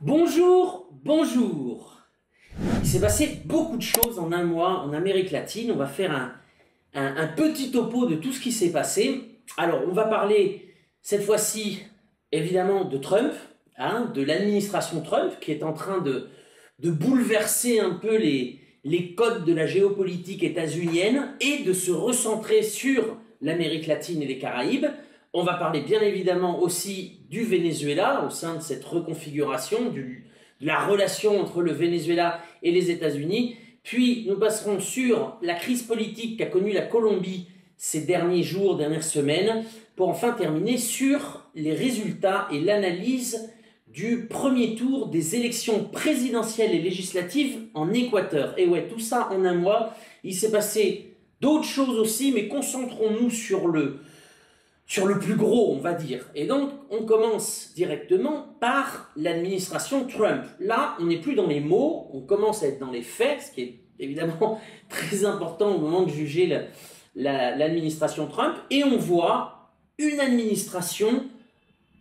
Bonjour, bonjour. Il s'est passé beaucoup de choses en un mois en Amérique latine. On va faire un petit topo de tout ce qui s'est passé. Alors, on va parler cette fois-ci, évidemment, de Trump, de l'administration Trump, qui est en train de bouleverser un peu les codes de la géopolitique états-unienne et de se recentrer sur l'Amérique latine et les Caraïbes. On va parler bien évidemment aussi du Venezuela au sein de cette reconfiguration, de la relation entre le Venezuela et les États-Unis. Puis nous passerons sur la crise politique qu'a connue la Colombie ces derniers jours, dernières semaines, pour enfin terminer sur les résultats et l'analyse du premier tour des élections présidentielles et législatives en Équateur. Et ouais, tout ça en un mois. Il s'est passé d'autres choses aussi, mais concentrons-nous sur le plus gros, on va dire. Et donc, on commence directement par l'administration Trump. Là, on n'est plus dans les mots, on commence à être dans les faits, ce qui est évidemment très important au moment de juger l'administration Trump. Et on voit une administration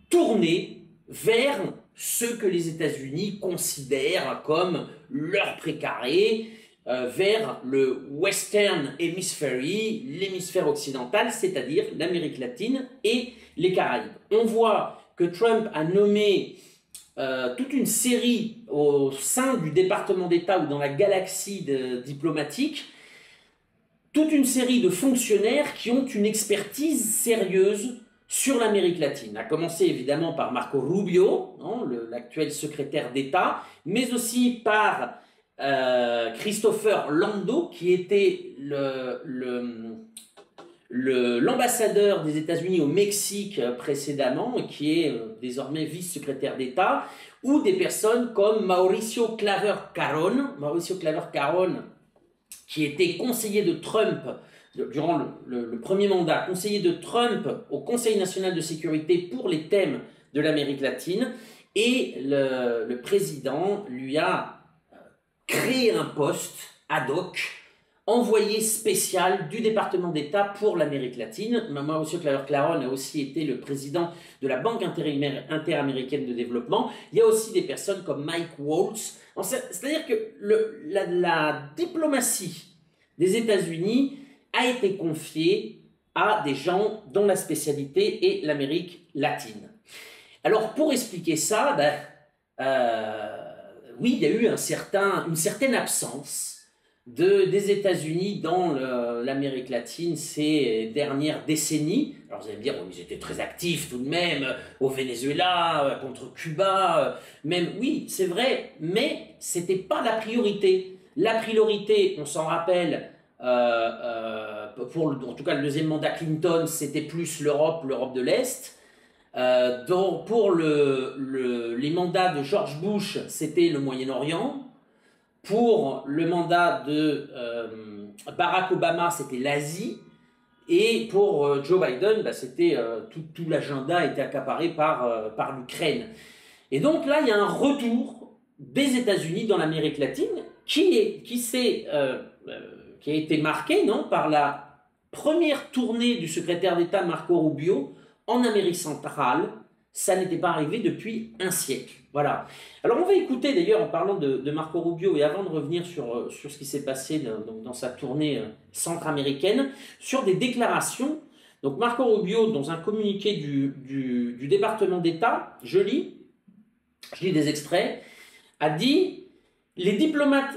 tournée vers ce que les États-Unis considèrent comme leur précaré, vers le Western Hemisphere, l'hémisphère occidental, c'est-à-dire l'Amérique latine et les Caraïbes. On voit que Trump a nommé toute une série au sein du département d'État ou dans la galaxie diplomatique, toute une série de fonctionnaires qui ont une expertise sérieuse sur l'Amérique latine. À commencer évidemment par Marco Rubio, l'actuel secrétaire d'État, mais aussi par Christopher Lando, qui était l'ambassadeur des États-Unis au Mexique précédemment, et qui est désormais vice-secrétaire d'État, ou des personnes comme Mauricio Claver Carón, qui était conseiller de Trump durant le premier mandat, conseiller de Trump au Conseil national de sécurité pour les thèmes de l'Amérique latine, et le président lui a créé un poste ad hoc, envoyé spécial du département d'État pour l'Amérique latine. Mauricio Claver Carón a aussi été le président de la Banque interaméricaine de développement. Il y a aussi des personnes comme Mike Waltz. C'est-à-dire que la diplomatie des États-Unis a été confiée à des gens dont la spécialité est l'Amérique latine. Alors, pour expliquer ça, oui, il y a eu une certaine absence des États-Unis dans l'Amérique latine ces dernières décennies. Alors vous allez me dire, ils étaient très actifs tout de même, au Venezuela, contre Cuba, même, oui, c'est vrai, mais c'était pas la priorité. La priorité, on s'en rappelle, en tout cas le deuxième mandat Clinton, c'était plus l'Europe de l'Est. Pour les mandats de George Bush, c'était le Moyen-Orient. Pour le mandat de Barack Obama, c'était l'Asie. Et pour Joe Biden, c'était tout l'agenda était accaparé par l'Ukraine. Et donc là, il y a un retour des États-Unis dans l'Amérique latine qui a été marqué par la première tournée du secrétaire d'État Marco Rubio en Amérique centrale. Ça n'était pas arrivé depuis un siècle. Voilà. Alors on va écouter d'ailleurs en parlant de Marco Rubio, et avant de revenir sur ce qui s'est passé dans sa tournée centra-américaine, sur des déclarations. Donc Marco Rubio, dans un communiqué du département d'État, je lis des extraits, a dit « Les diplomates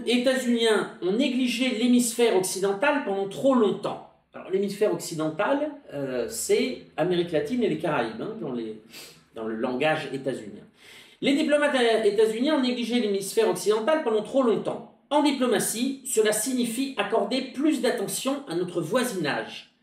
états-uniens ont négligé l'hémisphère occidental pendant trop longtemps. » Alors l'hémisphère occidental, c'est Amérique latine et les Caraïbes, dans le langage états-unien. Les diplomates états-uniens ont négligé l'hémisphère occidental pendant trop longtemps. En diplomatie, cela signifie accorder plus d'attention à notre voisinage.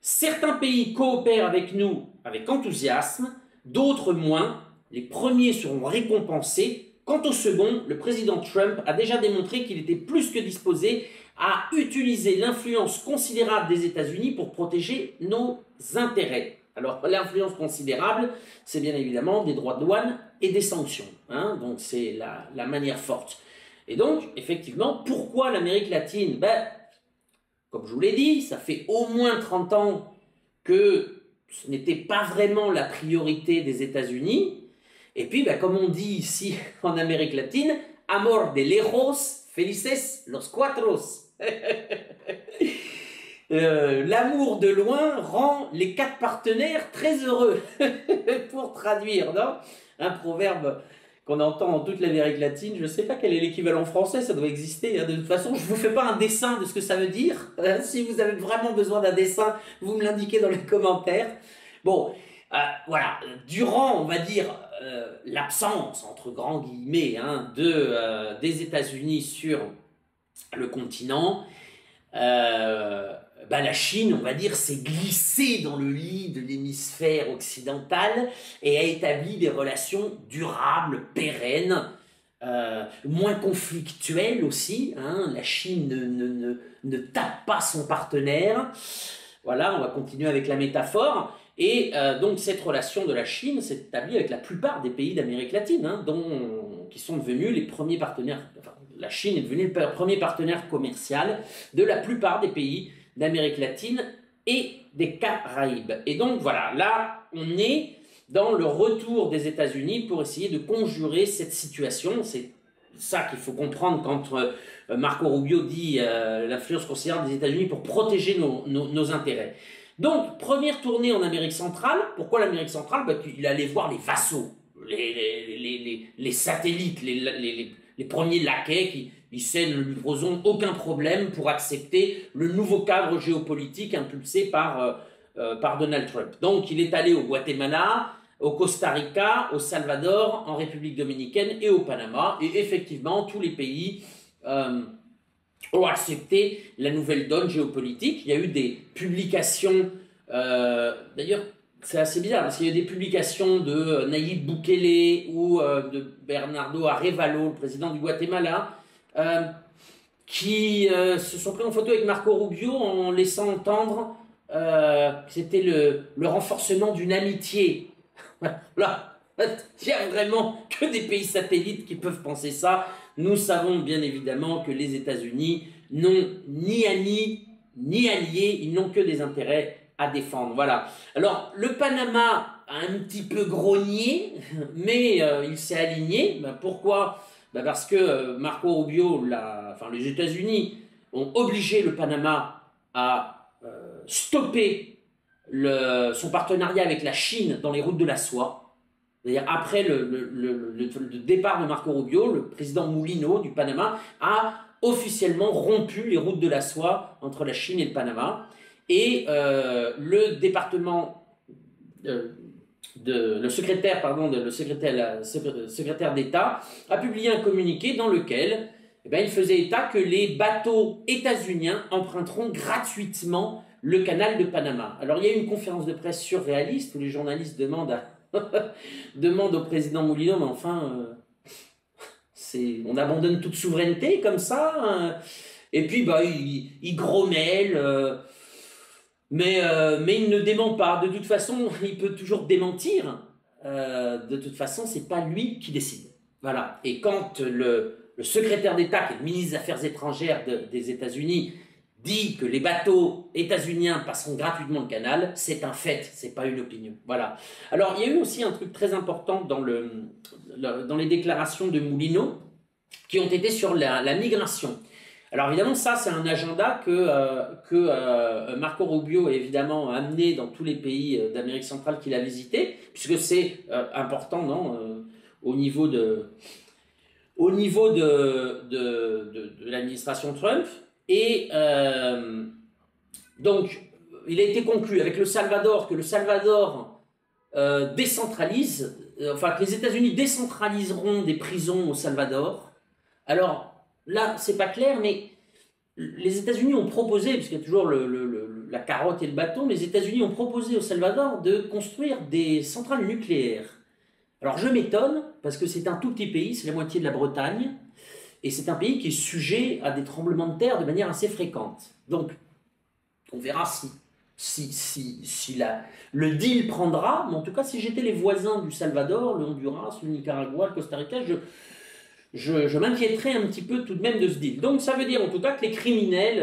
Certains pays coopèrent avec nous avec enthousiasme, d'autres moins. Les premiers seront récompensés. Quant au second, le président Trump a déjà démontré qu'il était plus que disposé à utiliser l'influence considérable des États-Unis pour protéger nos intérêts. Alors, l'influence considérable, c'est bien évidemment des droits de douane et des sanctions. Donc, c'est la manière forte. Et donc, effectivement, pourquoi l'Amérique latine? Comme je vous l'ai dit, ça fait au moins 30 ans que ce n'était pas vraiment la priorité des États-Unis. Et puis, bah, comme on dit ici en Amérique latine, amor de lejos, felices los cuatros. L'amour de loin rend les 4 partenaires très heureux, pour traduire, non? Un proverbe qu'on entend en toute l'Amérique latine. Je ne sais pas quel est l'équivalent français, ça doit exister, hein. De toute façon, je ne vous fais pas un dessin de ce que ça veut dire. Si vous avez vraiment besoin d'un dessin, vous me l'indiquez dans les commentaires. Bon, voilà, durant, on va dire, l'absence, entre grands guillemets, hein, des États-Unis sur le continent, la Chine, on va dire, s'est glissée dans le lit de l'hémisphère occidental et a établi des relations durables, pérennes, moins conflictuelles aussi, hein. La Chine ne tape pas son partenaire. Voilà, on va continuer avec la métaphore. Et donc cette relation de la Chine s'est établie avec la plupart des pays d'Amérique latine, hein, qui sont devenus les premiers partenaires. Enfin, la Chine est devenue le premier partenaire commercial de la plupart des pays d'Amérique latine et des Caraïbes. Et donc voilà, là on est dans le retour des États-Unis pour essayer de conjurer cette situation. C'est ça qu'il faut comprendre quand Marco Rubio dit l'influence considérable des États-Unis pour protéger nos intérêts. Donc, première tournée en Amérique centrale. Pourquoi l'Amérique centrale? Il allait voir les vassaux, les satellites, les premiers laquais qui ne lui poseront aucun problème pour accepter le nouveau cadre géopolitique impulsé par Donald Trump. Donc, il est allé au Guatemala, au Costa Rica, au Salvador, en République dominicaine et au Panama. Et effectivement, tous les pays ont accepté la nouvelle donne géopolitique. Il y a eu des publications, d'ailleurs c'est assez bizarre, parce qu'il y a eu des publications de Nayib Bukele ou de Bernardo Arévalo, le président du Guatemala, qui se sont pris en photo avec Marco Rubio en laissant entendre que c'était le renforcement d'une amitié. Là, il n'y a vraiment que des pays satellites qui peuvent penser ça. Nous savons bien évidemment que les États-Unis n'ont ni amis ni alliés, ils n'ont que des intérêts à défendre. Voilà. Alors, le Panama a un petit peu grogné, mais il s'est aligné. Pourquoi? Parce que Marco Rubio, les États-Unis ont obligé le Panama à stopper son partenariat avec la Chine dans les routes de la soie. C'est-à-dire, après le départ de Marco Rubio, le président Mulino du Panama a officiellement rompu les routes de la soie entre la Chine et le Panama. Et le secrétaire d'État a publié un communiqué dans lequel il faisait état que les bateaux états-uniens emprunteront gratuitement le canal de Panama. Alors, il y a eu une conférence de presse surréaliste où les journalistes demandent au président Mulino, mais enfin, on abandonne toute souveraineté comme ça, hein. Et puis il grommelle, mais il ne dément pas. De toute façon, il peut toujours démentir. De toute façon, c'est pas lui qui décide. Voilà. Et quand le secrétaire d'État, qui est le ministre des Affaires étrangères des États-Unis, dit que les bateaux états-uniens passeront gratuitement le canal, c'est un fait, c'est pas une opinion. Voilà. Alors, il y a eu aussi un truc très important dans les déclarations de Mulino, qui ont été sur la migration. Alors évidemment, ça, c'est un agenda que Marco Rubio a évidemment amené dans tous les pays d'Amérique centrale qu'il a visités, puisque c'est important, non, au niveau de l'administration Trump. Et donc, il a été conclu avec le Salvador que le Salvador décentralise, que les États-Unis décentraliseront des prisons au Salvador. Alors là, c'est pas clair, mais les États-Unis ont proposé, puisqu'il y a toujours la carotte et le bâton, les États-Unis ont proposé au Salvador de construire des centrales nucléaires. Alors je m'étonne, parce que c'est un tout petit pays, c'est la moitié de la Bretagne, et c'est un pays qui est sujet à des tremblements de terre de manière assez fréquente. Donc, on verra si le deal prendra, mais en tout cas, si j'étais les voisins du Salvador, le Honduras, le Nicaragua, le Costa Rica, je m'inquiéterais un petit peu tout de même de ce deal. Donc, ça veut dire en tout cas que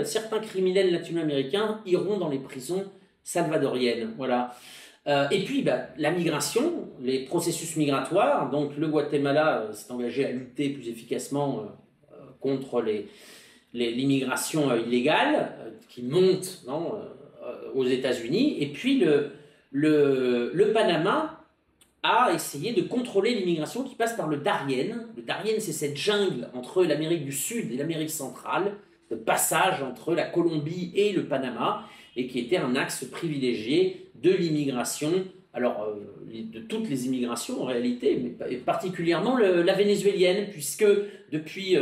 certains criminels latino-américains iront dans les prisons salvadoriennes. Voilà. Et puis, bah, la migration, les processus migratoires. Donc, le Guatemala s'est engagé à lutter plus efficacement contre l'immigration illégale qui monte non, aux États-Unis. Et puis, le Panama a essayé de contrôler l'immigration qui passe par le Darien. Le Darien, c'est cette jungle entre l'Amérique du Sud et l'Amérique centrale, le passage entre la Colombie et le Panama, et qui était un axe privilégié de l'immigration, alors de toutes les immigrations en réalité, mais particulièrement la vénézuélienne, puisque depuis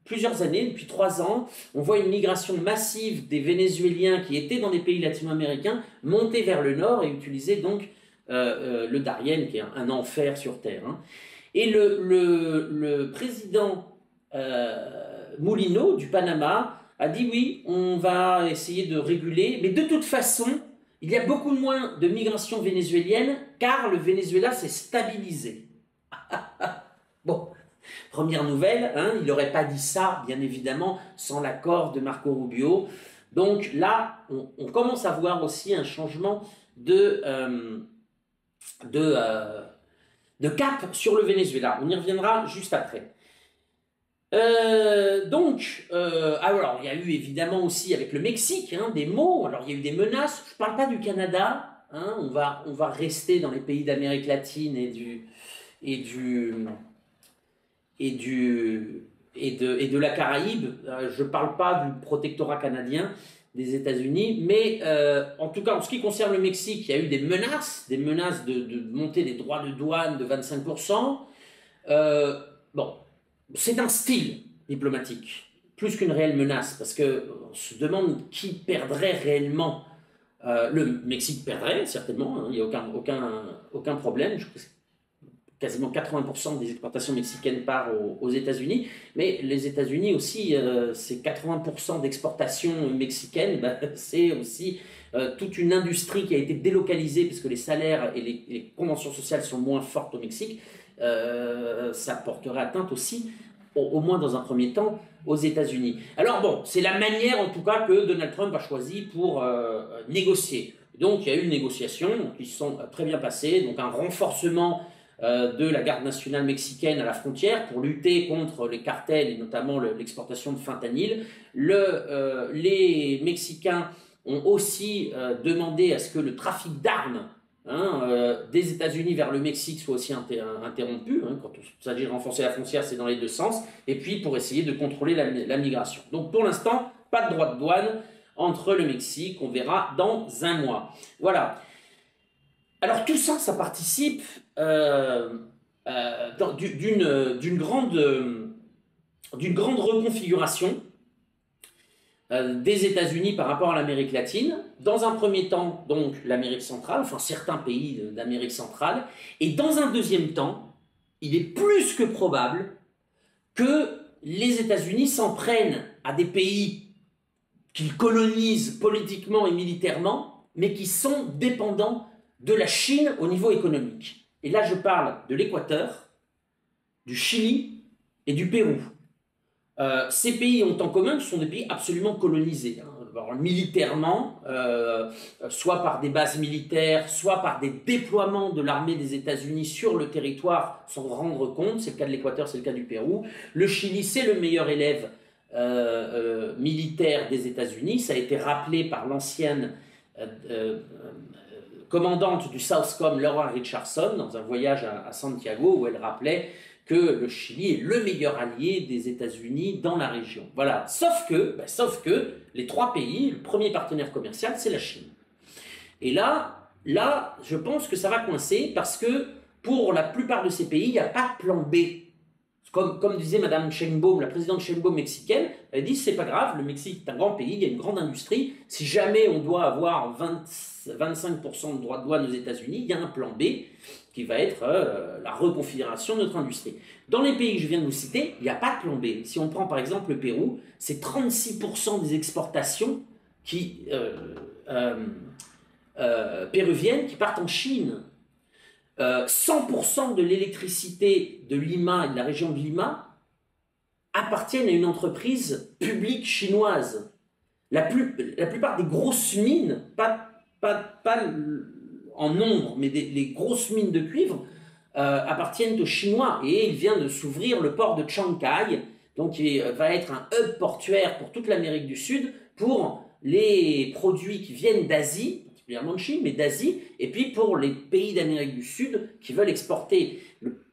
plusieurs années, depuis 3 ans, on voit une migration massive des Vénézuéliens qui étaient dans des pays latino-américains monter vers le nord et utiliser donc le Darien, qui est un enfer sur Terre. Hein. Et le président Mulino du Panama a dit oui, on va essayer de réguler, mais de toute façon, il y a beaucoup moins de migration vénézuélienne car le Venezuela s'est stabilisé. Bon, première nouvelle, hein, il n'aurait pas dit ça, bien évidemment, sans l'accord de Marco Rubio. Donc là, on commence à voir aussi un changement de cap sur le Venezuela. On y reviendra juste après. Alors, il y a eu évidemment aussi avec le Mexique hein, des mots. Alors, il y a eu des menaces. Je ne parle pas du Canada. Hein, on va rester dans les pays d'Amérique latine et de la Caraïbe. Je ne parle pas du protectorat canadien des États-Unis, mais en tout cas, en ce qui concerne le Mexique, il y a eu des menaces de montée des droits de douane de 25%. Bon, c'est un style diplomatique, plus qu'une réelle menace, parce qu'on se demande qui perdrait réellement. Le Mexique perdrait, certainement, hein, il n'y a aucun problème. Je pense que quasiment 80% des exportations mexicaines partent aux États-Unis, mais les États-Unis aussi, c'est 80% d'exportations mexicaines, ben, c'est aussi toute une industrie qui a été délocalisée parce que les salaires et les conventions sociales sont moins fortes au Mexique. Ça porterait atteinte aussi, au moins dans un premier temps, aux États-Unis. Alors bon, c'est la manière en tout cas que Donald Trump a choisi pour négocier. Donc il y a eu une négociation qui se sont très bien passées, donc un renforcement de la garde nationale mexicaine à la frontière pour lutter contre les cartels et notamment l'exportation de fentanyl. Les Mexicains ont aussi demandé à ce que le trafic d'armes des États-Unis vers le Mexique soit aussi interrompu. Hein, quand il s'agit de renforcer la frontière, c'est dans les deux sens. Et puis pour essayer de contrôler la migration. Donc pour l'instant, pas de droit de douane entre le Mexique. On verra dans un mois. Voilà. Alors tout ça, ça participe d'une grande reconfiguration des États-Unis par rapport à l'Amérique latine. Dans un premier temps, donc l'Amérique centrale, enfin certains pays d'Amérique centrale, et dans un deuxième temps, il est plus que probable que les États-Unis s'en prennent à des pays qu'ils colonisent politiquement et militairement, mais qui sont dépendants de la Chine au niveau économique. Et là, je parle de l'Équateur, du Chili et du Pérou. Ces pays ont en commun que ce sont des pays absolument colonisés. Hein. Alors, militairement, soit par des bases militaires, soit par des déploiements de l'armée des États-Unis sur le territoire sans rendre compte. C'est le cas de l'Équateur, c'est le cas du Pérou. Le Chili, c'est le meilleur élève militaire des États-Unis. Ça a été rappelé par l'ancienne commandante du Southcom, Laura Richardson, dans un voyage à Santiago, où elle rappelait que le Chili est le meilleur allié des États-Unis dans la région. Voilà. Sauf que les trois pays, le premier partenaire commercial, c'est la Chine. Et là, je pense que ça va coincer parce que pour la plupart de ces pays, il n'y a pas de plan B. Comme disait Madame Sheinbaum, la présidente Sheinbaum mexicaine, elle dit c'est pas grave, le Mexique est un grand pays, il y a une grande industrie. Si jamais on doit avoir 25% de droits de douane aux États-Unis, il y a un plan B qui va être la reconfiguration de notre industrie. Dans les pays que je viens de vous citer, il n'y a pas de plan B. Si on prend par exemple le Pérou, c'est 36% des exportations péruviennes qui partent en Chine. 100% de l'électricité de Lima et de la région de Lima appartiennent à une entreprise publique chinoise. La plupart des grosses mines, pas en nombre, mais les grosses mines de cuivre appartiennent aux Chinois. Et il vient de s'ouvrir le port de Chiang Kai, donc qui va être un hub portuaire pour toute l'Amérique du Sud, pour les produits qui viennent d'Asie, particulièrement de Chine, mais d'Asie, et puis pour les pays d'Amérique du Sud qui veulent exporter.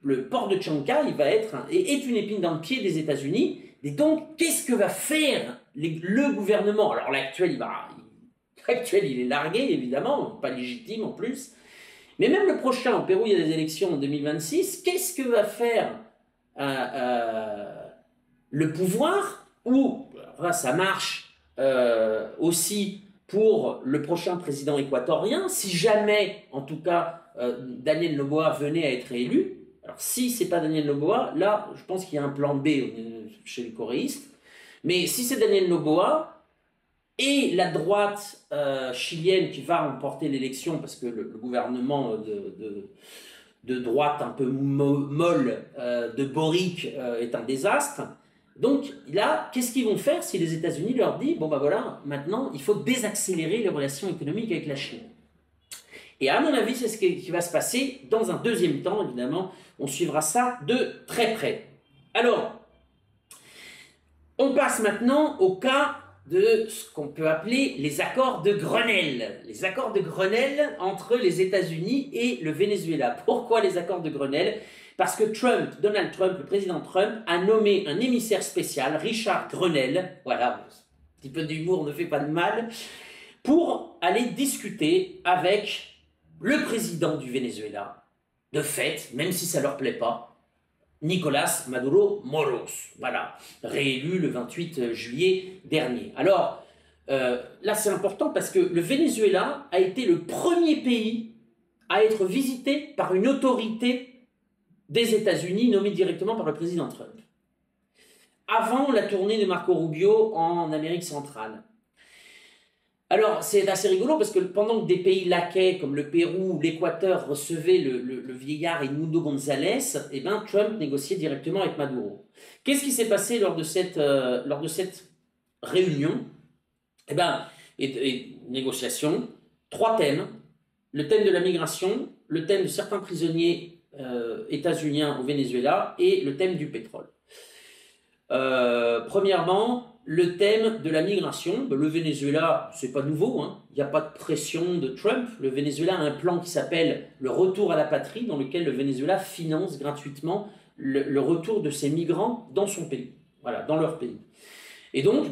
Le port de Chiang Kai est une épine dans le pied des États-Unis. Et donc, qu'est-ce que va faire le gouvernement? Alors l'actuel, il est largué, évidemment, pas légitime en plus. Mais même le prochain, au Pérou, il y a des élections en 2026. Qu'est-ce que va faire le pouvoir? Ou, là, ça marche aussi pour le prochain président équatorien, si jamais, en tout cas, Daniel Noboa venait à être élu. Alors, si c'est pas Daniel Noboa, là, je pense qu'il y a un plan B chez les coréistes. Mais si c'est Daniel Noboa et la droite chilienne qui va remporter l'élection, parce que le gouvernement de droite un peu molle de Boric est un désastre. Donc là, qu'est-ce qu'ils vont faire si les États-Unis leur disent, bon ben voilà, maintenant il faut désaccélérer les relations économiques avec la Chine? Et à mon avis, c'est ce qui va se passer dans un deuxième temps, évidemment. On suivra ça de très près. Alors, on passe maintenant au cas de ce qu'on peut appeler les accords de Grenelle. Les accords de Grenelle entre les États-Unis et le Venezuela. Pourquoi les accords de Grenelle? Parce que Donald Trump, le président Trump, a nommé un émissaire spécial, Richard Grenelle, voilà, un petit peu d'humour ne fait pas de mal, pour aller discuter avec le président du Venezuela, de fait, même si ça ne leur plaît pas, Nicolás Maduro Moros, voilà, réélu le 28 juillet dernier. Alors, là c'est important parce que le Venezuela a été le premier pays à être visité par une autorité des États-Unis nommée directement par le président Trump. Avant la tournée de Marco Rubio en Amérique centrale. Alors, c'est assez rigolo parce que pendant que des pays laquais comme le Pérou ou l'Équateur recevaient le vieillard Edmundo González, eh ben, Trump négociait directement avec Maduro. Qu'est-ce qui s'est passé lors de cette réunion? Eh ben, négociation, 3 thèmes. Le thème de la migration, le thème de certains prisonniers états-uniens au Venezuela et le thème du pétrole. Premièrement, le thème de la migration. Le Venezuela, c'est pas nouveau, hein. Il n'y a pas de pression de Trump. Le Venezuela a un plan qui s'appelle le retour à la patrie, dans lequel le Venezuela finance gratuitement le retour de ses migrants dans son pays, voilà, dans leur pays. Et donc,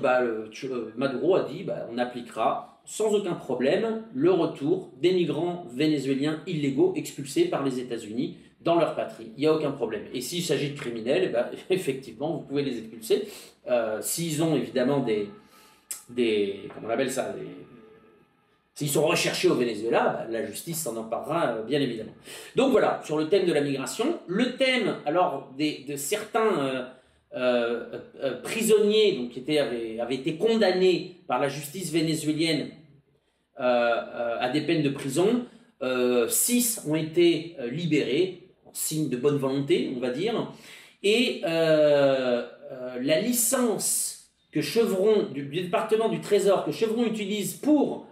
Maduro a dit, on appliquera sans aucun problème le retour des migrants vénézuéliens illégaux expulsés par les États-Unis dans leur patrie. Il n'y a aucun problème. Et s'il s'agit de criminels, effectivement, vous pouvez les expulser. S'ils ont évidemment comment on appelle ça, s'ils sont recherchés au Venezuela, la justice s'en emparera, bien évidemment. Donc voilà, sur le thème de la migration. Le thème, alors, de certains prisonniers donc, qui avaient été condamnés par la justice vénézuélienne à des peines de prison, 6 ont été libérés, en signe de bonne volonté, on va dire, et la licence que Chevron, du département du Trésor, que Chevron utilise pour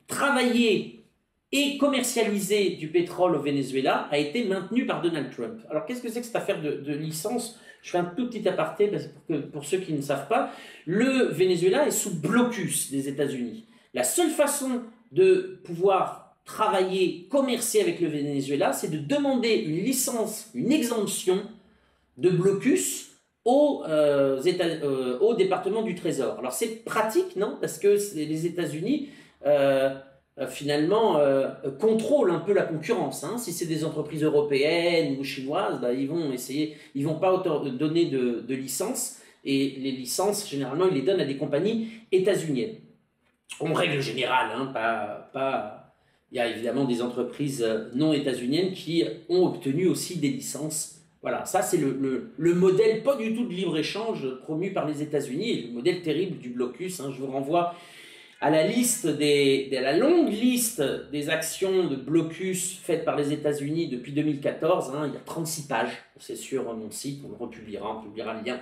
travailler et commercialiser du pétrole au Venezuela a été maintenue par Donald Trump. Alors qu'est-ce que c'est que cette affaire de licence? Je fais un tout petit aparté pour ceux qui ne savent pas. Le Venezuela est sous blocus des États-Unis. La seule façon de pouvoir travailler, commercer avec le Venezuela, c'est de demander une licence, une exemption de blocus au département du Trésor. Alors c'est pratique, non? Parce que les États-Unis finalement contrôlent un peu la concurrence. Hein. Si c'est des entreprises européennes ou chinoises, ils vont pas donner de licences, et les licences, généralement, ils les donnent à des compagnies états-uniennes. En règle générale, hein, il y a évidemment des entreprises non états-uniennes qui ont obtenu aussi des licences. Voilà, ça c'est le modèle pas du tout de libre-échange promu par les États-Unis, le modèle terrible du blocus. Hein. Je vous renvoie à la longue liste des actions de blocus faites par les États-Unis depuis 2014. Hein. Il y a 36 pages, c'est sur mon site, on publiera le lien.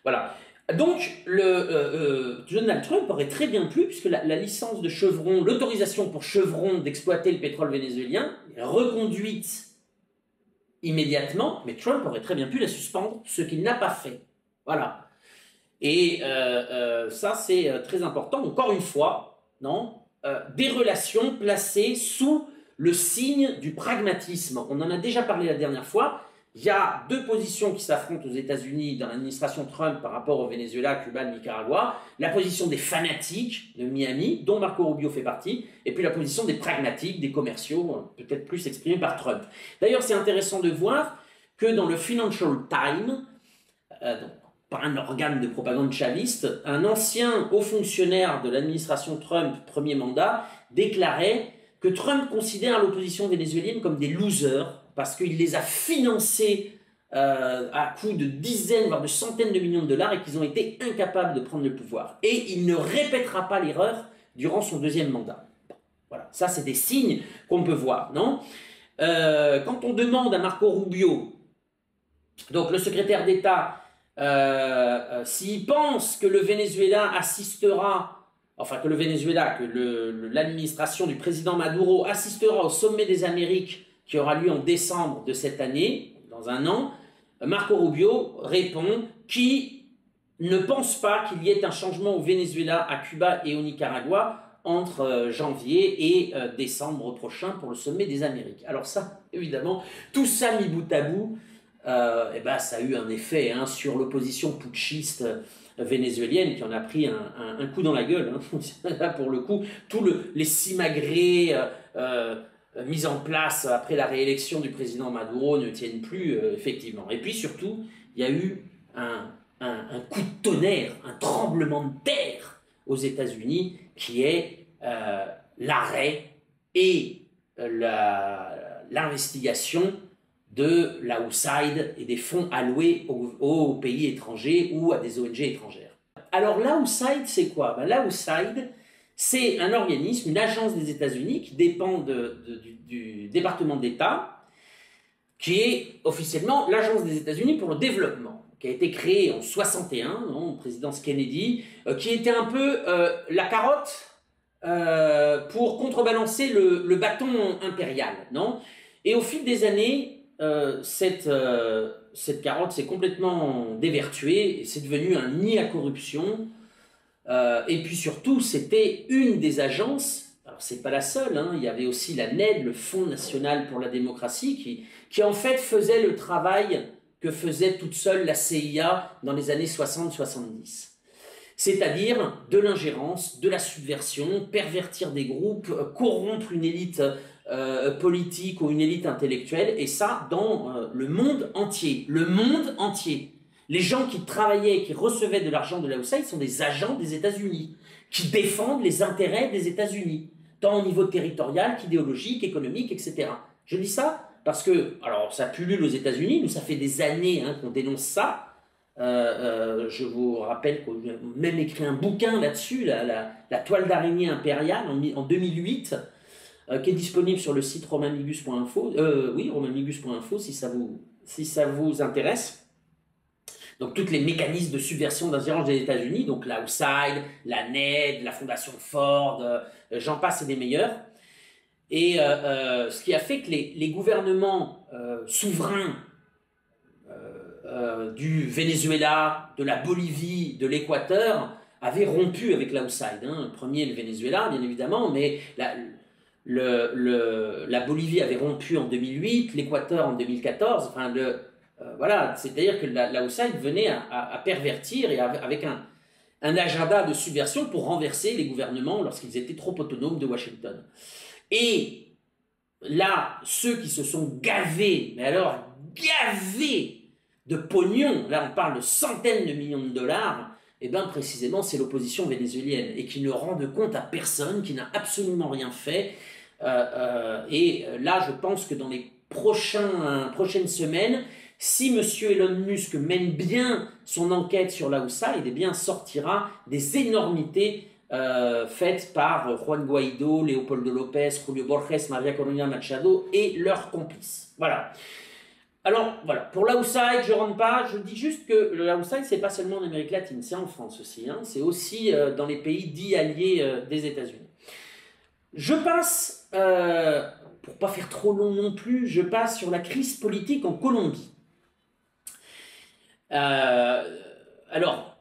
Voilà. Donc, Donald Trump aurait très bien pu, puisque la licence de Chevron, l'autorisation pour Chevron d'exploiter le pétrole vénézuélien est reconduite immédiatement, mais Trump aurait très bien pu la suspendre, ce qu'il n'a pas fait. Voilà. Et ça, c'est très important. Encore une fois, non, des relations placées sous le signe du pragmatisme. On en a déjà parlé la dernière fois. Il y a deux positions qui s'affrontent aux États-Unis dans l'administration Trump par rapport au Venezuela, Cuba, le Nicaragua. La position des fanatiques de Miami, dont Marco Rubio fait partie, et puis la position des pragmatiques, des commerciaux, peut-être plus exprimée par Trump. D'ailleurs, c'est intéressant de voir que dans le Financial Times, donc, par un organe de propagande chaviste, un ancien haut fonctionnaire de l'administration Trump, premier mandat, déclarait que Trump considère l'opposition vénézuélienne comme des losers, parce qu'il les a financés à coût de dizaines, voire de centaines de millions de dollars, et qu'ils ont été incapables de prendre le pouvoir. Et il ne répétera pas l'erreur durant son deuxième mandat. Voilà, ça c'est des signes qu'on peut voir, non? Quand on demande à Marco Rubio, donc le secrétaire d'État, s'il pense que le Venezuela assistera, enfin que le Venezuela, que l'administration du président Maduro assistera au sommet des Amériques qui aura lieu en décembre de cette année, dans un an, Marco Rubio répond qu'il ne pense pas qu'il y ait un changement au Venezuela, à Cuba et au Nicaragua entre janvier et décembre prochain pour le sommet des Amériques. Alors ça, évidemment, tout ça mis bout à bout, et ben, ça a eu un effet sur l'opposition putschiste vénézuélienne qui en a pris un coup dans la gueule. Là, pour le coup, tous les simagrées mis en place après la réélection du président Maduro ne tiennent plus, effectivement. Et puis surtout, il y a eu un coup de tonnerre, un tremblement de terre aux États-Unis qui est l'arrêt et l'investigation de la USAID et des fonds alloués aux pays étrangers ou à des ONG étrangères. Alors la USAID, c'est quoi? La USAID, c'est un organisme, une agence des États-Unis qui dépend du département d'État, qui est officiellement l'agence des États-Unis pour le développement, qui a été créée en 61, présidence Kennedy, qui était un peu la carotte pour contrebalancer le bâton impérial, non? Et au fil des années, cette carotte s'est complètement dévertuée, c'est devenu un nid à corruption, et puis surtout, c'était une des agences, alors c'est pas la seule, il y avait aussi la NED, le Fonds National pour la Démocratie, qui en fait faisait le travail que faisait toute seule la CIA dans les années 60-70. C'est-à-dire de l'ingérence, de la subversion, pervertir des groupes, corrompre une élite politique ou une élite intellectuelle, et ça dans le monde entier. Le monde entier. Les gens qui travaillaient, qui recevaient de l'argent de la USAID sont des agents des États-Unis, qui défendent les intérêts des États-Unis, tant au niveau territorial qu'idéologique, économique, etc. Je dis ça parce que, alors ça pullule aux États-Unis, nous ça fait des années qu'on dénonce ça. Je vous rappelle qu'on a même écrit un bouquin là-dessus, la toile d'araignée impériale, en 2008, qui est disponible sur le site romainmigus.info. Oui, romainmigus.info si ça vous intéresse. Donc, tous les mécanismes de subversion d'ingérence des États-Unis, donc la USAID, la NED, la Fondation Ford, j'en passe et des meilleurs. Et ce qui a fait que les gouvernements souverains du Venezuela, de la Bolivie, de l'Équateur avaient rompu avec la USAID. Le premier, le Venezuela, bien évidemment, mais la Bolivie avait rompu en 2008, l'Équateur en 2014, enfin voilà, c'est-à-dire que la USAID venait à pervertir et avec un agenda de subversion pour renverser les gouvernements lorsqu'ils étaient trop autonomes de Washington. Et là, ceux qui se sont gavés, mais alors gavés de pognon, là on parle de centaines de millions de dollars, et bien précisément c'est l'opposition vénézuélienne, et qui ne rend de compte à personne, qui n'a absolument rien fait. Et là, je pense que dans les prochaines semaines, si M. Elon Musk mène bien son enquête sur la USAID, eh bien sortira des énormités faites par Juan Guaido, Leopoldo López, Julio Borges, María Corina Machado et leurs complices. Voilà. Alors, voilà, pour l'outside, je ne rentre pas, je dis juste que l'outside, c'est pas seulement en Amérique latine, c'est en France aussi, hein, c'est aussi dans les pays dits alliés des États-Unis. Je passe, pour pas faire trop long non plus, je passe sur la crise politique en Colombie. Alors,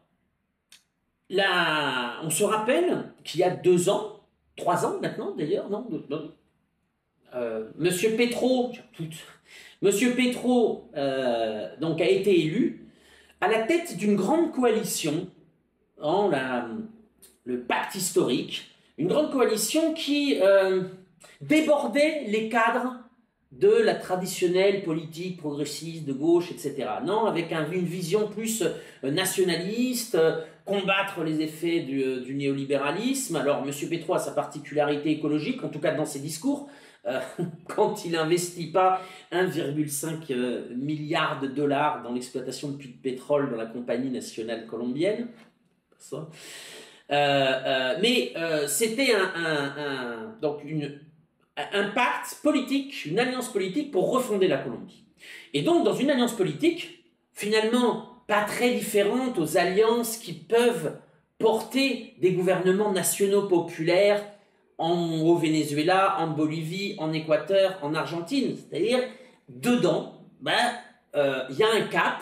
là, on se rappelle qu'il y a 2 ans, 3 ans maintenant d'ailleurs, non, Monsieur Petro, Monsieur Petro donc a été élu à la tête d'une grande coalition, en le pacte historique, une grande coalition qui débordait les cadres de la traditionnelle politique progressiste de gauche, etc. Non, avec une vision plus nationaliste, combattre les effets du néolibéralisme. Alors, M. Petro a sa particularité écologique, en tout cas dans ses discours, quand il n'investit pas 1,5 milliard de dollars dans l'exploitation de puits de pétrole dans la compagnie nationale colombienne. Ça. Mais c'était donc un pacte politique, une alliance politique pour refonder la Colombie. Et donc, dans une alliance politique, finalement, pas très différente aux alliances qui peuvent porter des gouvernements nationaux populaires au Venezuela, en Bolivie, en Équateur, en Argentine. C'est-à-dire, dedans, y a un cap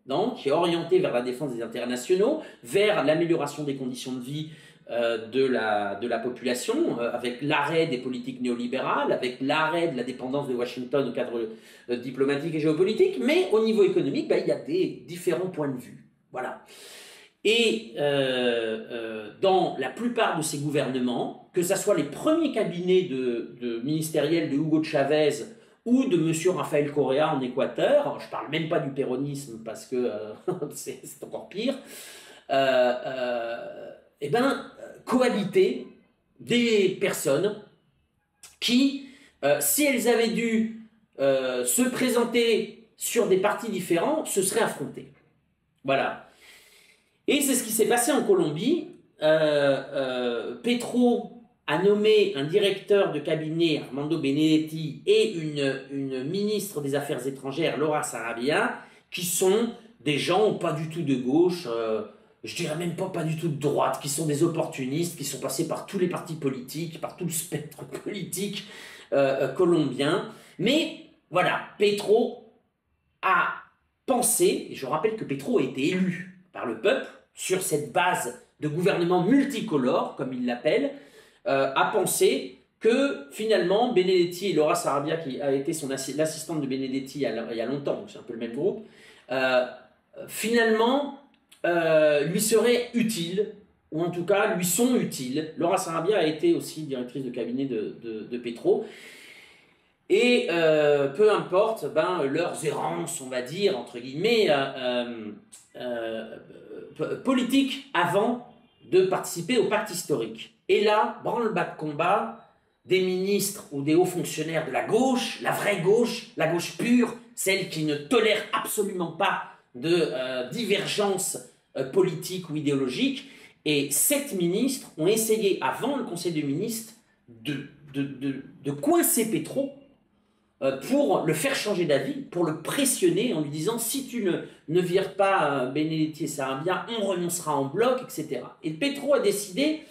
donc, qui est orienté vers la défense des intérêts nationaux, vers l'amélioration des conditions de vie de la population, avec l'arrêt des politiques néolibérales, avec l'arrêt de la dépendance de Washington au cadre diplomatique et géopolitique, mais au niveau économique, il y a des différents points de vue. Voilà. Et dans la plupart de ces gouvernements, que ce soit les premiers cabinets ministériels de Hugo Chavez ou de M. Rafael Correa en Équateur, je ne parle même pas du péronisme parce que c'est encore pire, cohabiter des personnes qui, si elles avaient dû se présenter sur des partis différents, se seraient affrontées. Voilà. Et c'est ce qui s'est passé en Colombie. Petro a nommé un directeur de cabinet, Armando Benedetti, et une ministre des Affaires étrangères, Laura Sarabia, qui sont des gens pas du tout de gauche, je dirais même pas du tout de droite, qui sont des opportunistes, qui sont passés par tous les partis politiques, par tout le spectre politique colombien. Mais voilà, Petro a pensé, et je rappelle que Petro a été élu par le peuple, sur cette base de gouvernement multicolore, comme il l'appelle, a pensé que finalement Benedetti et Laura Sarabia, qui a été l'assistante de Benedetti il y a longtemps, donc c'est un peu le même groupe, finalement lui seraient utiles, ou en tout cas lui sont utiles. Laura Sarabia a été aussi directrice de cabinet de Petro. Et peu importe leurs errances, on va dire, entre guillemets, politiques avant de participer au pacte historique. Et là, branle-bas de combat, des ministres ou des hauts fonctionnaires de la gauche, la vraie gauche, la gauche pure, celle qui ne tolère absolument pas de divergence politique ou idéologique. Et 7 ministres ont essayé, avant le Conseil des ministres, de coincer Petro pour le faire changer d'avis, pour le pressionner en lui disant « si tu ne vires pas Benedetti et Sarabia, on renoncera en bloc, etc. » Et Petro a décidé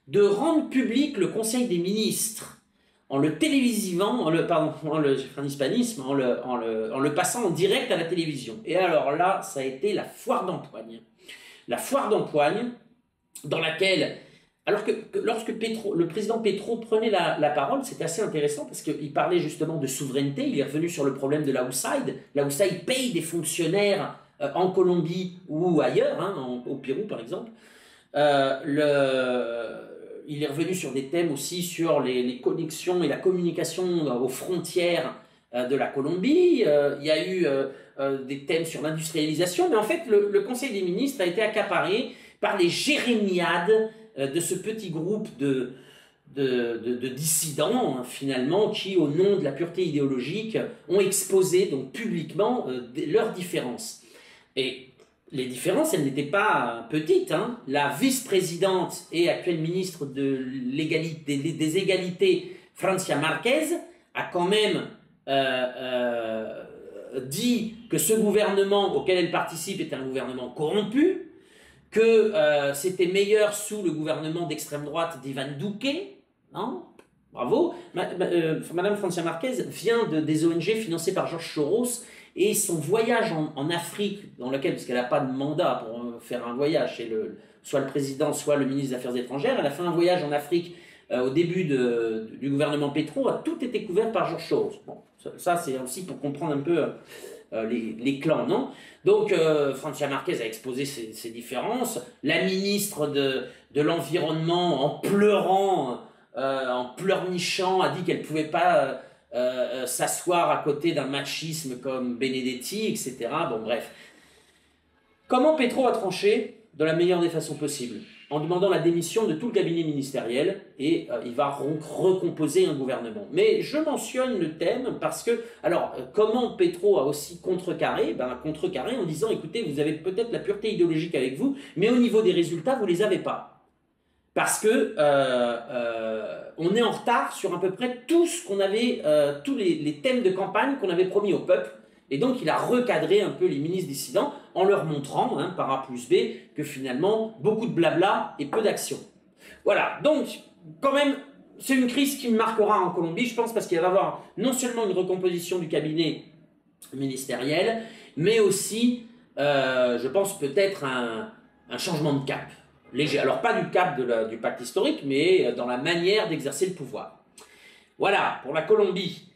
de rendre public le Conseil des ministres en le télévisivant, j'ai fait un hispanisme, en le passant en direct à la télévision. Et alors là, ça a été la foire d'empoigne. La foire d'empoigne dans laquelle... Alors que lorsque le président Petro prenait la parole, c'était assez intéressant parce qu'il parlait justement de souveraineté, il est revenu sur le problème de l'outside. L'outside paye des fonctionnaires en Colombie ou ailleurs, au Pérou par exemple. Il est revenu sur des thèmes aussi sur les connexions et la communication aux frontières de la Colombie. Il y a eu des thèmes sur l'industrialisation, mais en fait le Conseil des ministres a été accaparé par les jérémiades de ce petit groupe de dissidents, finalement, qui, au nom de la pureté idéologique, ont exposé donc publiquement leurs différences. Et les différences, elles n'étaient pas petites. La vice-présidente et actuelle ministre des Égalités, Francia Márquez, a quand même dit que ce gouvernement auquel elle participe est un gouvernement corrompu, que c'était meilleur sous le gouvernement d'extrême droite d'Ivan Duque, non? Bravo. Madame Francia Marquez vient des ONG financées par George Soros, et son voyage en Afrique, dans lequel, parce qu'elle n'a pas de mandat pour faire un voyage chez soit le président, soit le ministre des Affaires étrangères, elle a fait un voyage en Afrique au début du gouvernement Petro, a tout été couvert par George Soros. Bon, ça c'est aussi pour comprendre un peu les clans, non? Donc, Francia Marquez a exposé ses différences. La ministre de l'Environnement, en pleurant, en pleurnichant, a dit qu'elle ne pouvait pas s'asseoir à côté d'un machisme comme Benedetti, etc. Bon, bref. Comment Petro a tranché? De la meilleure des façons possibles, en demandant la démission de tout le cabinet ministériel, et il va recomposer un gouvernement. Mais je mentionne le thème parce que, alors, comment Petro a aussi contrecarré? Contrecarré en disant, écoutez, vous avez peut-être la pureté idéologique avec vous, mais au niveau des résultats, vous ne les avez pas. Parce que on est en retard sur à peu près tout ce qu'on avait, tous les thèmes de campagne qu'on avait promis au peuple. Et donc, il a recadré un peu les ministres dissidents en leur montrant, par A plus B, que finalement, beaucoup de blabla et peu d'action. Voilà, donc, quand même, c'est une crise qui marquera en Colombie, je pense, parce qu'il va y avoir non seulement une recomposition du cabinet ministériel, mais aussi, je pense, peut-être un changement de cap. Léger. Alors, pas du cap du pacte historique, mais dans la manière d'exercer le pouvoir. Voilà, pour la Colombie.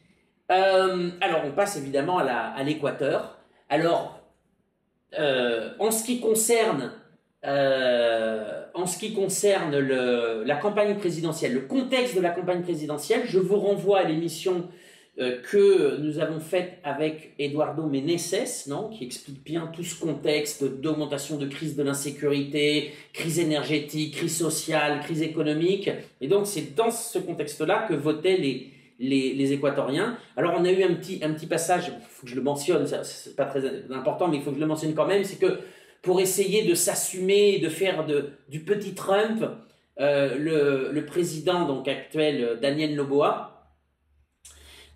Alors, on passe évidemment à l'Équateur. Alors, en ce qui concerne la campagne présidentielle, le contexte de la campagne présidentielle, je vous renvoie à l'émission que nous avons faite avec Eduardo Meneses, qui explique bien tout ce contexte d'augmentation de crise de l'insécurité, crise énergétique, crise sociale, crise économique. Et donc, c'est dans ce contexte-là que votaient les Équatoriens. Alors, on a eu un petit passage, il faut que je le mentionne, c'est pas très important, mais il faut que je le mentionne quand même, c'est que pour essayer de s'assumer, de faire du petit Trump, le président donc actuel, Daniel Noboa,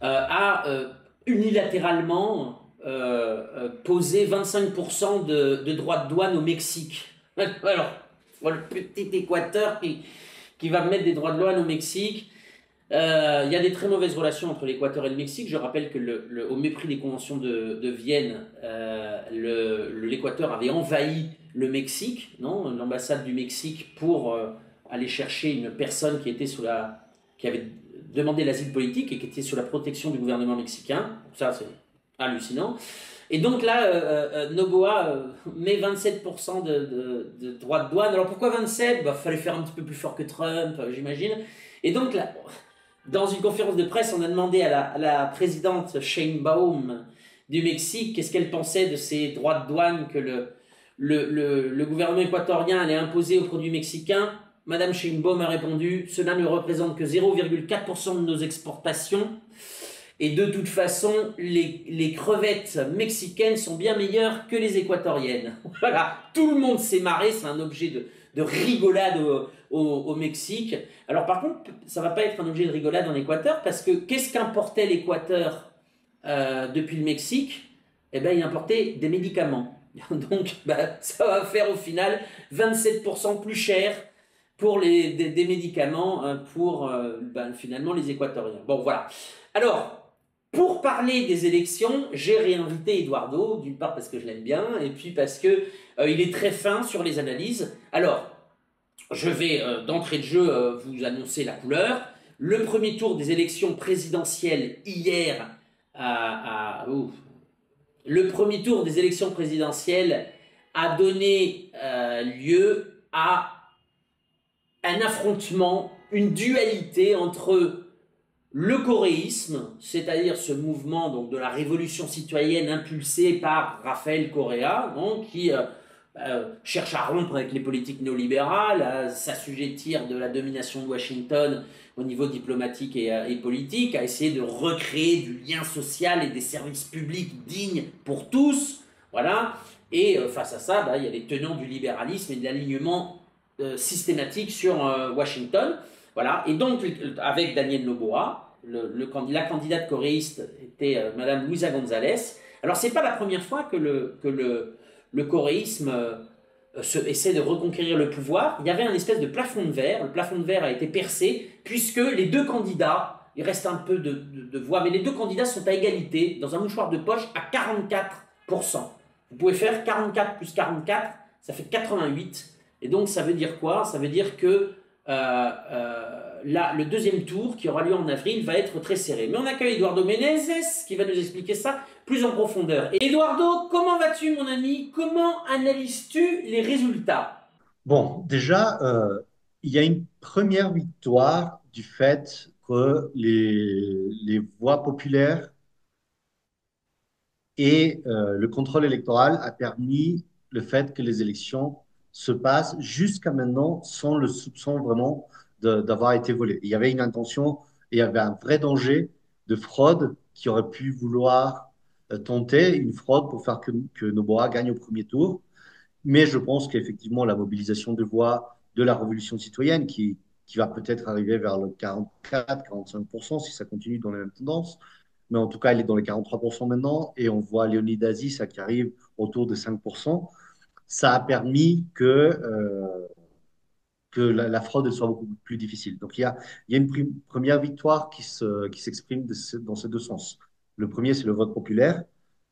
a unilatéralement posé 25% de droits de douane au Mexique. Alors, le petit Équateur qui va mettre des droits de douane au Mexique. Il y a des très mauvaises relations entre l'Équateur et le Mexique. Je rappelle que au mépris des conventions de Vienne, l'Équateur avait envahi le Mexique, l'ambassade du Mexique, pour aller chercher une personne qui avait demandé l'asile politique et qui était sous la protection du gouvernement mexicain. Ça, c'est hallucinant. Et donc là, Noboa met 27% de droits de douane. Alors pourquoi 27? Fallait faire un petit peu plus fort que Trump, j'imagine. Et donc là, dans une conférence de presse, on a demandé à la présidente Sheinbaum du Mexique qu'est-ce qu'elle pensait de ces droits de douane que le gouvernement équatorien allait imposer aux produits mexicains. Madame Sheinbaum a répondu « Cela ne représente que 0,4% de nos exportations et de toute façon, les crevettes mexicaines sont bien meilleures que les équatoriennes. » Voilà, tout le monde s'est marré, c'est un objet de rigolade au Mexique. Alors par contre, ça ne va pas être un objet de rigolade en Équateur parce que qu'est-ce qu'importait l'Équateur depuis le Mexique? Eh bien, il importait des médicaments. Donc, ça va faire au final 27% plus cher pour des médicaments pour finalement les Équatoriens. Bon, voilà. Alors, pour parler des élections, j'ai réinvité Eduardo, d'une part parce que je l'aime bien, et puis parce que il est très fin sur les analyses. Alors, je vais d'entrée de jeu vous annoncer la couleur. Le premier tour des élections présidentielles hier le premier tour des élections présidentielles a donné lieu à un affrontement, une dualité entre le coréisme, c'est-à-dire ce mouvement donc, de la révolution citoyenne impulsé par Rafael Correa, qui cherche à rompre avec les politiques néolibérales, à s'assujettir de la domination de Washington au niveau diplomatique et politique, à essayer de recréer du lien social et des services publics dignes pour tous. Voilà. Et face à ça, il y a les tenants du libéralisme et de l'alignement systématique sur Washington. Voilà. Et donc, avec Daniel Noboa, la candidate coréiste était Madame Luisa González. Alors, c'est pas la première fois que le coréisme essaie de reconquérir le pouvoir. Il y avait un espèce de plafond de verre. Le plafond de verre a été percé puisque les deux candidats, il reste un peu de voix, mais les deux candidats sont à égalité dans un mouchoir de poche à 44%. Vous pouvez faire 44 plus 44, ça fait 88. Et donc, ça veut dire quoi? Ça veut dire que là, le deuxième tour, qui aura lieu en avril, va être très serré. Mais on accueille Eduardo Menezes, qui va nous expliquer ça plus en profondeur. Et Eduardo, comment vas-tu, mon ami? Comment analyses-tu les résultats? Bon, déjà, il y a une première victoire du fait que les voix populaires et le contrôle électoral a permis le fait que les élections se passent jusqu'à maintenant sans le soupçon vraiment d'avoir été volées. Il y avait une intention, il y avait un vrai danger de fraude qui aurait pu vouloir tenter une fraude pour faire que Noboa gagne au premier tour. Mais je pense qu'effectivement, la mobilisation de voix de la révolution citoyenne, qui va peut-être arriver vers le 44-45% si ça continue dans les mêmes tendances, mais en tout cas, elle est dans les 43% maintenant, et on voit Léonid Aziz qui arrive autour de 5%. Ça a permis que la fraude elle soit beaucoup plus difficile. Donc il y a une première victoire qui s'exprime dans ces deux sens. Le premier, c'est le vote populaire.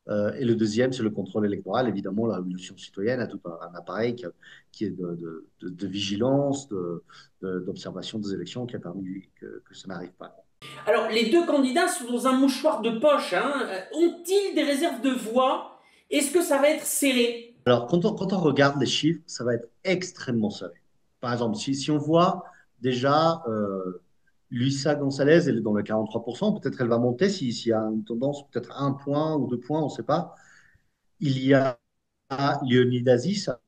Et le deuxième, c'est le contrôle électoral. Évidemment, la révolution citoyenne a tout un appareil qui est de vigilance, d'observation des élections qui a permis que ça n'arrive pas. Alors, les deux candidats sont dans un mouchoir de poche, hein. Ont-ils des réserves de voix? Est-ce que ça va être serré? Alors, quand on regarde les chiffres, ça va être extrêmement serré. Par exemple, si on voit déjà Luisa González, elle est dans le 43%, peut-être elle va monter s'il y a une tendance, peut-être un point ou deux points, on ne sait pas. Il y a Leonidas Issa,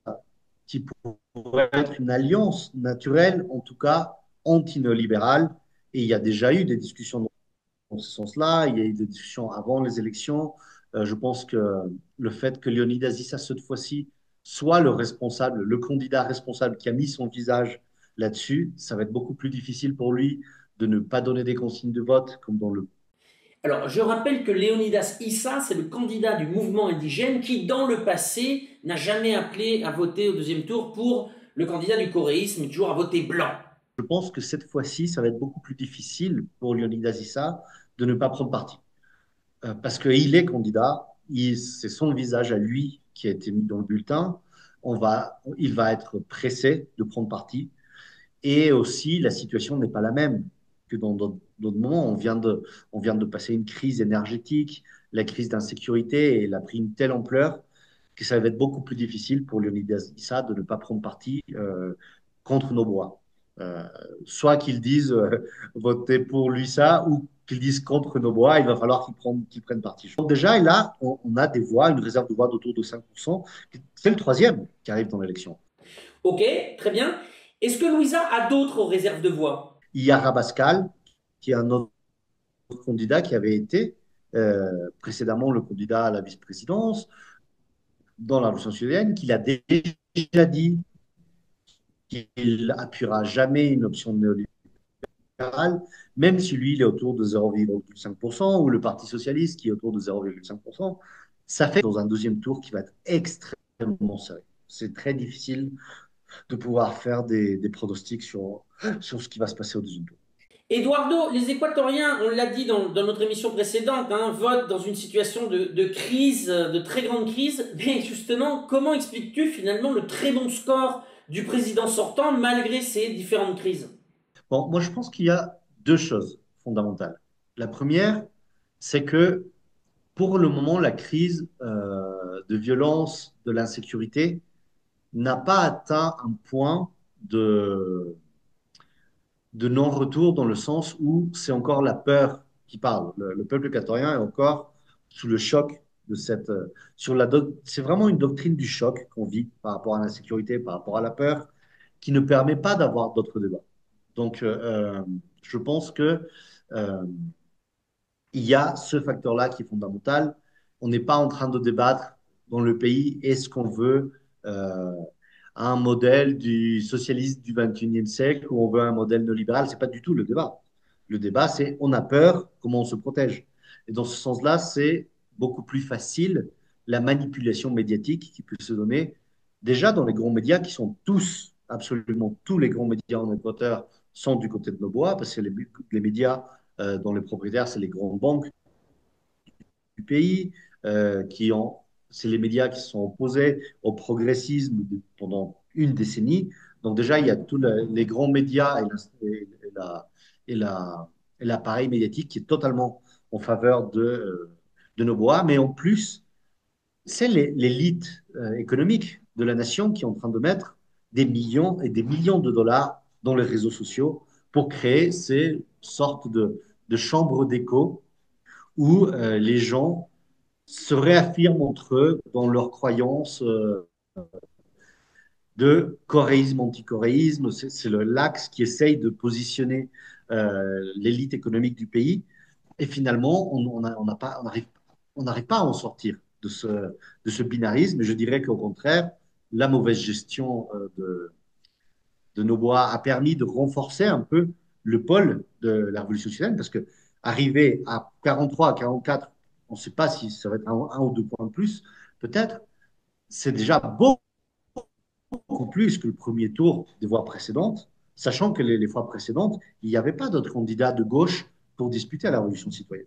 qui pourrait être une alliance naturelle, en tout cas anti-néolibérale. Et il y a déjà eu des discussions dans ce sens-là. Il y a eu des discussions avant les élections. Je pense que le fait que Leonidas Issa, cette fois-ci, soit le responsable, le candidat responsable qui a mis son visage là-dessus, ça va être beaucoup plus difficile pour lui de ne pas donner des consignes de vote, comme dans le... Alors, je rappelle que Léonidas Issa, c'est le candidat du mouvement indigène qui, dans le passé, n'a jamais appelé à voter au deuxième tour pour le candidat du coréisme, mais toujours à voter blanc. Je pense que cette fois-ci, ça va être beaucoup plus difficile pour Leonidas Issa de ne pas prendre parti. Parce qu'il est candidat, c'est son visage à lui qui a été mis dans le bulletin. Il va être pressé de prendre parti. Et aussi, la situation n'est pas la même que dans d'autres moments. On vient de passer une crise énergétique, la crise d'insécurité, et elle a pris une telle ampleur que ça va être beaucoup plus difficile pour Leonidas Issa de ne pas prendre parti contre nos bois. Euh, Soit qu'ils disent voter pour lui ça, ou qu'ils disent contre nos bois, il va falloir qu'ils prennent parti. Donc déjà, là, on a des voix, une réserve de voix d'autour de 5%. C'est le troisième qui arrive dans l'élection. Ok, très bien. Est-ce que Louisa a d'autres réserves de voix? Il y a Rabascal, qui est un autre candidat qui avait été précédemment le candidat à la vice-présidence dans la Révolution citoyenne, qu'il a déjà dit qu'il appuiera jamais une option néolibérale, même si lui, il est autour de 0,5%, ou le Parti socialiste qui est autour de 0,5%. Ça fait dans un deuxième tour qui va être extrêmement serré. C'est très difficile de pouvoir faire des pronostics sur ce qui va se passer au deuxième tour. Eduardo, les Équatoriens, on l'a dit dans notre émission précédente, hein, votent dans une situation de crise, de très grande crise. Mais justement, comment expliques-tu finalement le très bon score du président sortant malgré ces différentes crises? Bon, moi, je pense qu'il y a deux choses fondamentales. La première, c'est que pour le moment, la crise de violence, de l'insécurité, n'a pas atteint un point de non-retour dans le sens où c'est encore la peur qui parle. Le peuple équatorien est encore sous le choc de cette... c'est vraiment une doctrine du choc qu'on vit par rapport à l'insécurité, par rapport à la peur, qui ne permet pas d'avoir d'autres débats. Donc, je pense que euh, il y a ce facteur-là qui est fondamental. On n'est pas en train de débattre dans le pays, est-ce qu'on veut euh, un modèle du socialiste du 21e siècle ou on veut un modèle néolibéral? C'est pas du tout le débat. Le débat, c'est on a peur, comment on se protège? Et dans ce sens-là, c'est beaucoup plus facile la manipulation médiatique qui peut se donner déjà dans les grands médias qui sont tous, absolument tous les grands médias en Équateur sont du côté de Noboa, parce que les médias dont les propriétaires, c'est les grandes banques du pays, c'est les médias qui se sont opposés au progressisme pendant une décennie. Donc déjà, il y a tous les grands médias la- et la- et l'appareil médiatique qui est totalement en faveur de Noboa, mais en plus, c'est l'élite économique de la nation qui est en train de mettre des millions et des millions de dollars dans les réseaux sociaux pour créer ces sortes de chambres d'écho où les gens se réaffirment entre eux dans leurs croyances de coréisme, anti-coréisme. C'est l'axe qui essaye de positionner l'élite économique du pays. Et finalement, on n'arrive pas à en sortir de ce binarisme. Je dirais qu'au contraire, la mauvaise gestion de Noboa a permis de renforcer un peu le pôle de la révolution chilienne, parce que arrivé à 43, à 44, on ne sait pas si ça va être un ou deux points de plus, peut-être, c'est déjà beaucoup plus que le premier tour des voix précédentes, sachant que les fois précédentes, il n'y avait pas d'autres candidats de gauche pour disputer à la révolution citoyenne.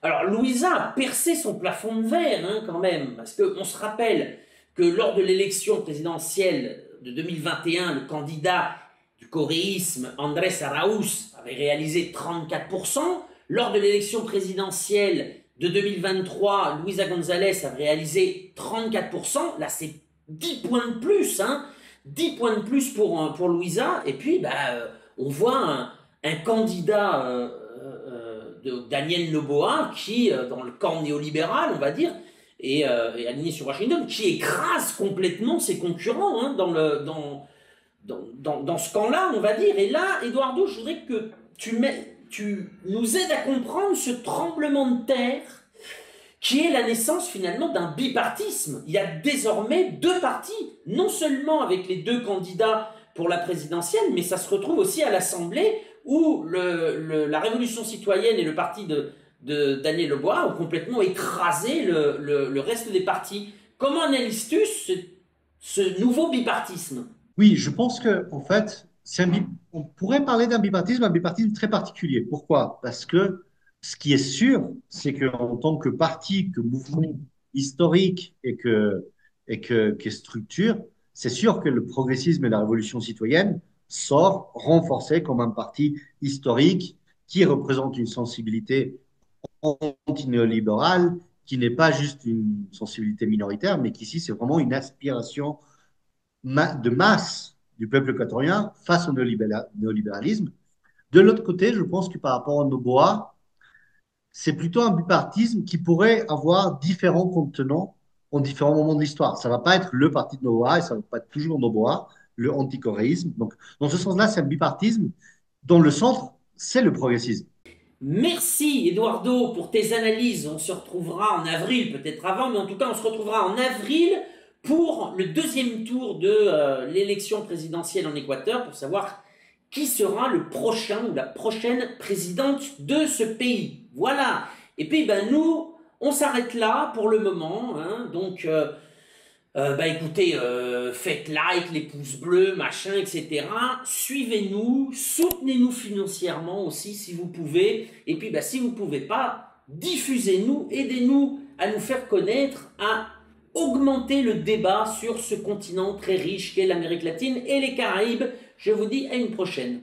Alors, Louisa a percé son plafond de verre, hein, quand même, parce qu'on se rappelle que lors de l'élection présidentielle de 2021, le candidat du coréisme, Andrés Araúz, avait réalisé 34%. Lors de l'élection présidentielle de 2023, Luisa González a réalisé 34%. Là, c'est 10 points de plus, hein, 10 points de plus pour Louisa. Et puis, on voit un candidat de Daniel Noboa qui, dans le camp néolibéral, on va dire, est aligné sur Washington, qui écrase complètement ses concurrents, hein, dans ce camp-là, on va dire. Et là, Eduardo, je voudrais que tu nous aides à comprendre ce tremblement de terre qui est la naissance finalement d'un bipartisme. Il y a désormais deux partis, non seulement avec les deux candidats pour la présidentielle, mais ça se retrouve aussi à l'Assemblée où la Révolution citoyenne et le parti de Daniel Noboa ont complètement écrasé le reste des partis. Comment analyses-tu ce nouveau bipartisme? Oui, je pense que en fait, on pourrait parler d'un un bipartisme très particulier. Pourquoi? Parce que ce qui est sûr, c'est qu'en tant que parti, que mouvement historique que structure, c'est sûr que le progressisme et la révolution citoyenne sort renforcé comme un parti historique qui représente une sensibilité anti-néolibérale, qui n'est pas juste une sensibilité minoritaire, mais qu'ici, c'est vraiment une aspiration de masse du peuple équatorien face au néolibéralisme. De l'autre côté, je pense que par rapport à Noboa, c'est plutôt un bipartisme qui pourrait avoir différents contenants en différents moments de l'histoire. Ça ne va pas être le parti de Noboa et ça ne va pas être toujours Noboa, le anticoréisme. Donc, dans ce sens-là, c'est un bipartisme dont le centre, c'est le progressisme. Merci Eduardo pour tes analyses. On se retrouvera en avril, peut-être avant, mais en tout cas on se retrouvera en avril pour le deuxième tour de l'élection présidentielle en Équateur pour savoir qui sera le prochain ou la prochaine présidente de ce pays. Voilà. Et puis nous, on s'arrête là pour le moment. Hein. Donc écoutez, faites like, les pouces bleus, machin, etc. Suivez-nous, soutenez-nous financièrement aussi si vous pouvez. Et puis si vous ne pouvez pas, diffusez-nous, aidez-nous à nous faire connaître, à augmenter le débat sur ce continent très riche qu'est l'Amérique latine et les Caraïbes. Je vous dis à une prochaine.